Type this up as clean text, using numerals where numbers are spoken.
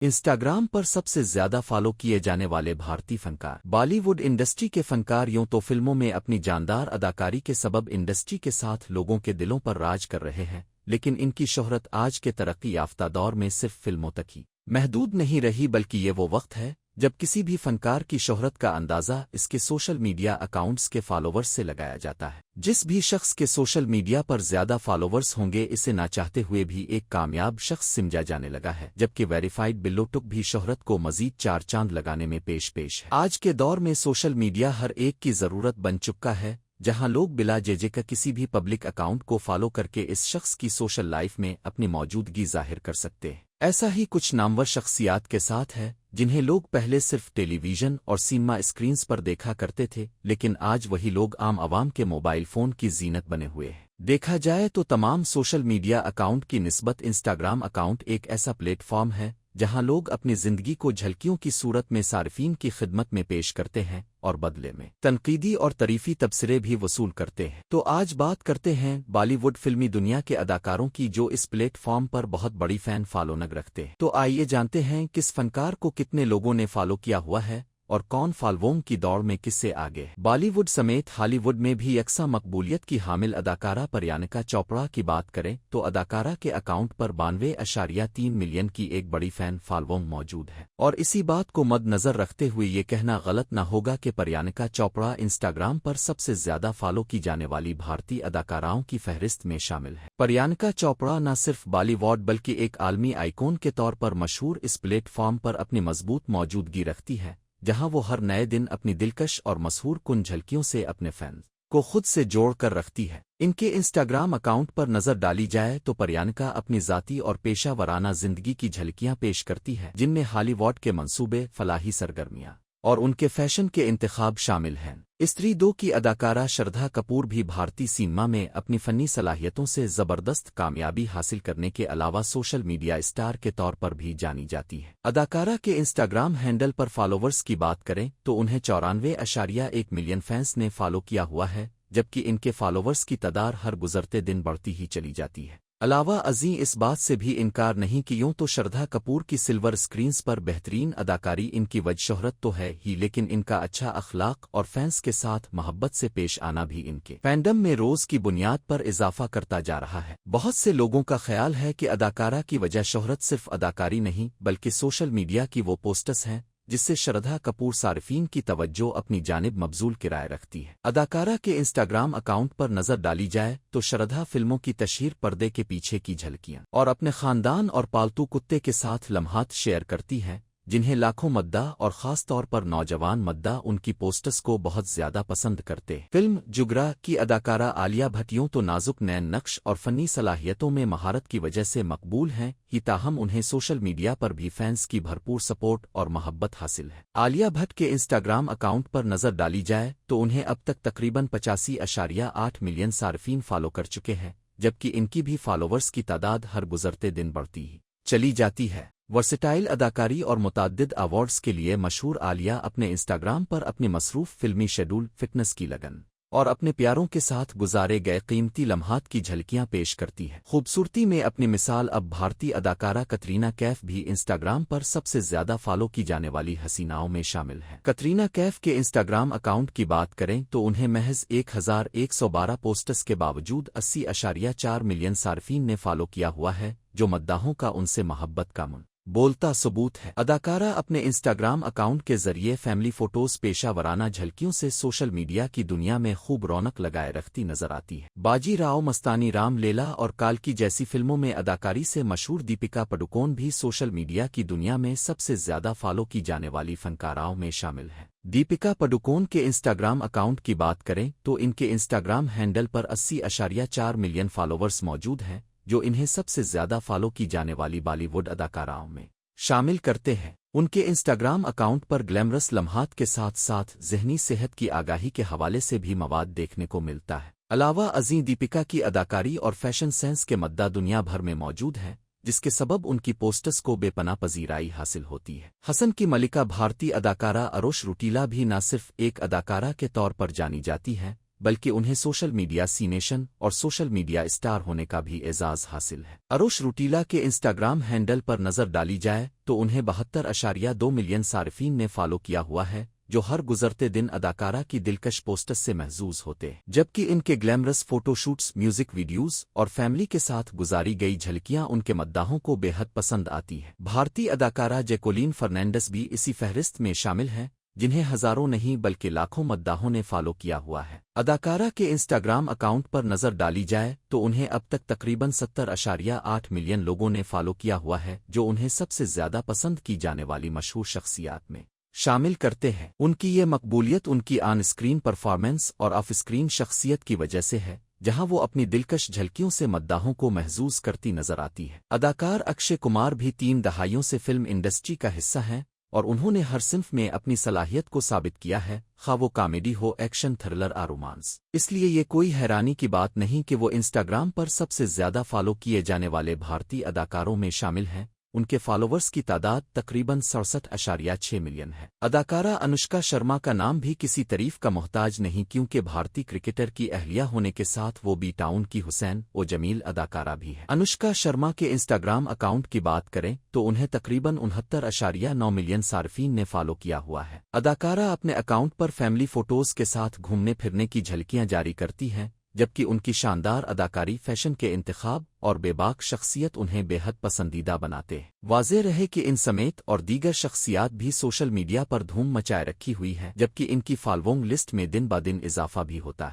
Instagram पर सबसे ज्यादा फॉलो किए जाने वाले भारतीय फनकार। बॉलीवुड इंडस्ट्री के फनकार यूं तो फिल्मों में अपनी जानदार अदाकारी के सबब इंडस्ट्री के साथ लोगों के दिलों पर राज कर रहे हैं, लेकिन इनकी शोहरत आज के तरक्की याफ्ता दौर में सिर्फ फिल्मों तक ही महदूद नहीं रही, बल्कि ये वो वक्त है जब किसी भी फनकार की शोहरत का अंदाज़ा इसके सोशल मीडिया अकाउंट्स के फॉलोवर्स से लगाया जाता है। जिस भी शख्स के सोशल मीडिया पर ज्यादा फॉलोवर्स होंगे, इसे ना चाहते हुए भी एक कामयाब शख्स समझा जाने लगा है, जबकि वेरीफाइड बिल्लोटुक भी शोहरत को मजीद चार चांद लगाने में पेश है। आज के दौर में सोशल मीडिया हर एक की जरूरत बन चुका है, जहां लोग बिला जेजे का किसी भी पब्लिक अकाउंट को फॉलो करके इस शख्स की सोशल लाइफ में अपनी मौजूदगी जाहिर कर सकते हैं। ऐसा ही कुछ नामवर शख्सियात के साथ है, जिन्हें लोग पहले सिर्फ टेलीविजन और सिनेमा स्क्रीन्स पर देखा करते थे, लेकिन आज वही लोग आम आवाम के मोबाइल फोन की जीनत बने हुए हैं। देखा जाए तो तमाम सोशल मीडिया अकाउंट की निस्बत इंस्टाग्राम अकाउंट एक ऐसा प्लेटफॉर्म है जहां लोग अपनी जिंदगी को झलकियों की सूरत में सार्फिन की खिदमत में पेश करते हैं और बदले में तनकीदी और तरीफी तबसरे भी वसूल करते हैं। तो आज बात करते हैं बॉलीवुड फिल्मी दुनिया के अदाकारों की जो इस प्लेटफॉर्म पर बहुत बड़ी फैन फॉलोइंग रखते हैं। तो आइए जानते हैं किस फनकार को कितने लोगों ने फॉलो किया हुआ है और कौन फॉलोइंग की दौड़ में किससे आगे है। बॉलीवुड समेत हॉलीवुड में भी यकसा मकबूलियत की हामिल अदाकारा प्रियंका चोपड़ा की बात करें तो अदाकारा के अकाउंट पर 92.3 मिलियन की एक बड़ी फैन फॉलोइंग मौजूद है। और इसी बात को मद्देनजर रखते हुए ये कहना गलत न होगा कि प्रियंका चोपड़ा इंस्टाग्राम पर सबसे ज्यादा फॉलो की जाने वाली भारतीय अदाकाराओं की फहरिस्त में शामिल है। प्रियंका चोपड़ा न सिर्फ बॉलीवुड बल्कि एक आलमी आइकॉन के तौर पर मशहूर इस प्लेटफॉर्म पर अपनी मजबूत मौजूदगी रखती है, जहां वो हर नए दिन अपनी दिलकश और मशहूर कुन झलकियों से अपने फैंस को खुद से जोड़ कर रखती है। इनके इंस्टाग्राम अकाउंट पर नजर डाली जाए तो प्रियंका अपनी जाती और पेशा वराना जिंदगी की झलकियां पेश करती है, जिनमें हॉलीवुड के मंसूबे, फलाही सरगर्मियां और उनके फैशन के इंतखाब शामिल हैं। स्त्री 2 की अदाकारा श्रद्धा कपूर भी भारतीय सिनेमा में अपनी फनी सलाहियतों से जबरदस्त कामयाबी हासिल करने के अलावा सोशल मीडिया स्टार के तौर पर भी जानी जाती है। अदाकारा के इंस्टाग्राम हैंडल पर फॉलोवर्स की बात करें तो उन्हें 94.1 मिलियन फैंस ने फॉलो किया हुआ है, जबकि इनके फॉलोवर्स की तादाद हर गुजरते दिन बढ़ती ही चली जाती है। अलावा अजी इस बात से भी इनकार नहीं कि यूं तो श्रद्धा कपूर की सिल्वर स्क्रीन्स पर बेहतरीन अदाकारी इनकी वजह शोहरत तो है ही, लेकिन इनका अच्छा अखलाक और फैंस के साथ मोहब्बत से पेश आना भी इनके फैंडम में रोज की बुनियाद पर इजाफा करता जा रहा है। बहुत से लोगों का ख्याल है कि अदाकारा की वजह शोहरत सिर्फ अदाकारी नहीं बल्कि सोशल मीडिया की वो पोस्ट्स हैं जिससे श्रद्धा कपूर सार्फिन की तवज्जो अपनी जानिब मबजूल किराए रखती है। अदाकारा के इंस्टाग्राम अकाउंट पर नजर डाली जाए तो श्रद्धा फिल्मों की तशहीर, पर्दे के पीछे की झलकियां और अपने खानदान और पालतू कुत्ते के साथ लम्हात शेयर करती है, जिन्हें लाखों मद्दा और खास तौर पर नौजवान मद्दा उनकी पोस्टर्स को बहुत ज्यादा पसंद करते हैं। फिल्म जुगरा की अदाकारा आलिया भट्ट यूं तो नाजुक नैन नक्श और फनी सलाहियतों में महारत की वजह से मकबूल हैं ही, ताहम उन्हें सोशल मीडिया पर भी फैंस की भरपूर सपोर्ट और मोहब्बत हासिल है। आलिया भट्ट के इंस्टाग्राम अकाउंट पर नजर डाली जाए तो उन्हें अब तक तकरीबन 85.8 मिलियन सार्फिन फॉलो कर चुके हैं, जबकि इनकी भी फॉलोवर्स की तादाद हर गुजरते दिन बढ़ती ही चली जाती है। वर्सेटाइल अदाकारी और मुताद्दिद अवार्ड्स के लिए मशहूर आलिया अपने इंस्टाग्राम पर अपनी मसरूफ फिल्मी शेड्यूल, फिटनेस की लगन और अपने प्यारों के साथ गुजारे गए कीमती लम्हात की झलकियां पेश करती है। खूबसूरती में अपनी मिसाल अब भारतीय अदाकारा कतरीना कैफ भी इंस्टाग्राम पर सबसे ज्यादा फॉलो की जाने वाली हसीनाओं में शामिल है। कतरीना कैफ के इंस्टाग्राम अकाउंट की बात करें तो उन्हें महज 1112 पोस्ट्स के बावजूद 80.4 मिलियन सार्फिन ने फॉलो किया हुआ है, जो मद्दाहों का उनसे मोहब्बत का बोलता सबूत है। अदाकारा अपने इंस्टाग्राम अकाउंट के जरिए फैमिली फोटोज, पेशा वराना झलकियों से सोशल मीडिया की दुनिया में खूब रौनक लगाए रखती नजर आती है। बाजी राव मस्तानी, राम लीला और काल्की जैसी फिल्मों में अदाकारी से मशहूर दीपिका पादुकोण भी सोशल मीडिया की दुनिया में सबसे ज्यादा फॉलो की जाने वाली फनकाराओं में शामिल है। दीपिका पादुकोण के इंस्टाग्राम अकाउंट की बात करें तो इनके इंस्टाग्राम हैंडल पर 80.4 मिलियन फॉलोवर्स मौजूद हैं, जो इन्हें सबसे ज्यादा फॉलो की जाने वाली बॉलीवुड अदाकाराओं में शामिल करते हैं। उनके इंस्टाग्राम अकाउंट पर ग्लैमरस लम्हात के साथ साथ ज़हनी सेहत की आगाही के हवाले से भी मवाद देखने को मिलता है। अलावा अजी दीपिका की अदाकारी और फैशन सेंस के मद्दा दुनिया भर में मौजूद हैं, जिसके सबब उनकी पोस्टर्स को बेपनाह पजीराई हासिल होती है। हसन की मलिका भारतीय अदाकारा अरोश रुटीला भी न सिर्फ एक अदाकारा के तौर पर जानी जाती है بلکہ انہیں سوشل میڈیا سینیشن اور سوشل میڈیا اسٹار ہونے کا بھی اعزاز حاصل ہے۔ اروش روٹیلا کے انسٹاگرام ہینڈل پر نظر ڈالی جائے تو انہیں 72.2 ملین صارفین نے فالو کیا ہوا ہے، جو ہر گزرتے دن اداکارہ کی دلکش پوسٹس سے محظوظ ہوتے ہیں، جبکہ ان کے glamorous photo shoots, music videos اور فیملی کے ساتھ گزاری گئی جھلکیاں ان کے مداحوں کو بے حد پسند آتی ہیں۔ بھارتی اداکارہ جیکولین فرنینڈس بھی اسی فہرست میں شامل ہیں، جنہیں ہزاروں نہیں بلکہ لاکھوں مداحوں نے فالو کیا ہوا ہے۔ اداکارہ کے انسٹاگرام اکاؤنٹ پر نظر ڈالی جائے تو انہیں اب تک تقریباً 70.8 ملین لوگوں نے فالو کیا ہوا ہے، جو انہیں سب سے زیادہ پسند کی جانے والی مشہور شخصیات میں شامل کرتے ہیں۔ ان کی یہ مقبولیت ان کی آن اسکرین پرفارمنس اور آف اسکرین شخصیت کی وجہ سے ہے، جہاں وہ اپنی دلکش جھلکیوں سے مداحوں کو محظوظ کرتی نظر آتی ہے۔ اداکار اکشے کمار بھی 3 دہائیوں سے فلم انڈسٹری کا حصہ ہیں، اور انہوں نے ہر صنف میں اپنی صلاحیت کو ثابت کیا ہے، خواہ وہ کامیڈی ہو، ایکشن، تھرلر اور رومانس۔ اس لیے یہ کوئی حیرانی کی بات نہیں کہ وہ انسٹاگرام پر سب سے زیادہ فالو کیے جانے والے بھارتی اداکاروں میں شامل ہیں۔ ان کے فالوورز کی تعداد تقریباً 67.6 ملین ہے۔ اداکارہ انوشکا شرما کا نام بھی کسی تعریف کا محتاج نہیں، کیونکہ بھارتی کرکٹر کی اہلیہ ہونے کے ساتھ وہ بی ٹاؤن کی حسین و جمیل اداکارہ بھی ہے۔ انوشکا شرما کے انسٹاگرام اکاؤنٹ کی بات کریں تو انہیں تقریباً 69.9 ملین صارفین نے فالو کیا ہوا ہے۔ اداکارہ اپنے اکاؤنٹ پر فیملی فوٹوز کے ساتھ گھومنے پھرنے کی جھلکیاں جاری کرتی ہیں، جبکہ ان کی شاندار اداکاری، فیشن کے انتخاب اور بے باک شخصیت انہیں بے حد پسندیدہ بناتے ہیں۔ واضح رہے کہ ان سمیت اور دیگر شخصیات بھی سوشل میڈیا پر دھوم مچائے رکھی ہوئی ہیں، جبکہ ان کی فالوونگ لسٹ میں دن بہ دن اضافہ بھی ہوتا ہے۔